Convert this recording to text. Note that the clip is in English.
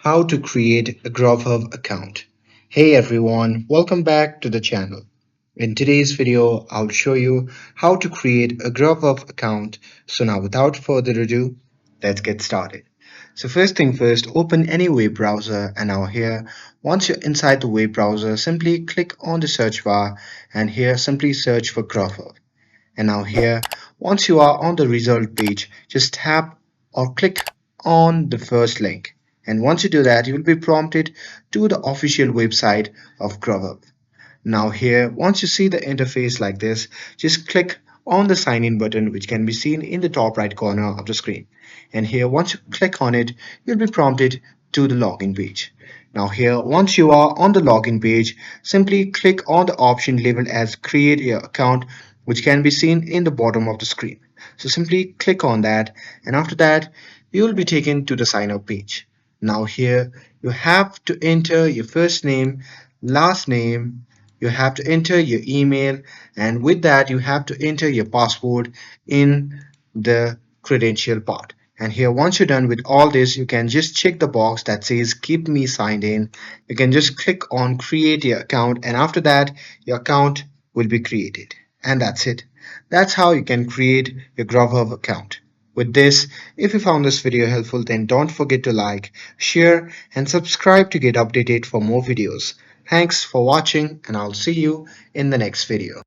How to create a Grubhub account. Hey everyone, welcome back to the channel. In today's video, I'll show you how to create a Grubhub account. So now without further ado, let's get started. So first thing first, open any web browser and now here, once you're inside the web browser, simply click on the search bar and here simply search for Grubhub. And now here, once you are on the result page, just tap or click on the first link. And once you do that, you will be prompted to the official website of Grubhub. Now here, once you see the interface like this, just click on the sign in button which can be seen in the top right corner of the screen. And here, once you click on it, you'll be prompted to the login page. Now here, once you are on the login page, simply click on the option labeled as create your account which can be seen in the bottom of the screen. So simply click on that and after that, you will be taken to the sign up page. Now here, you have to enter your first name, last name, you have to enter your email, and with that you have to enter your password in the credential part. And here, once you're done with all this, you can just check the box that says keep me signed in. You can just click on create your account and after that your account will be created. And that's it. That's how you can create your Grubhub account. With this, if you found this video helpful, then don't forget to like, share and subscribe to get updated for more videos. Thanks for watching and I'll see you in the next video.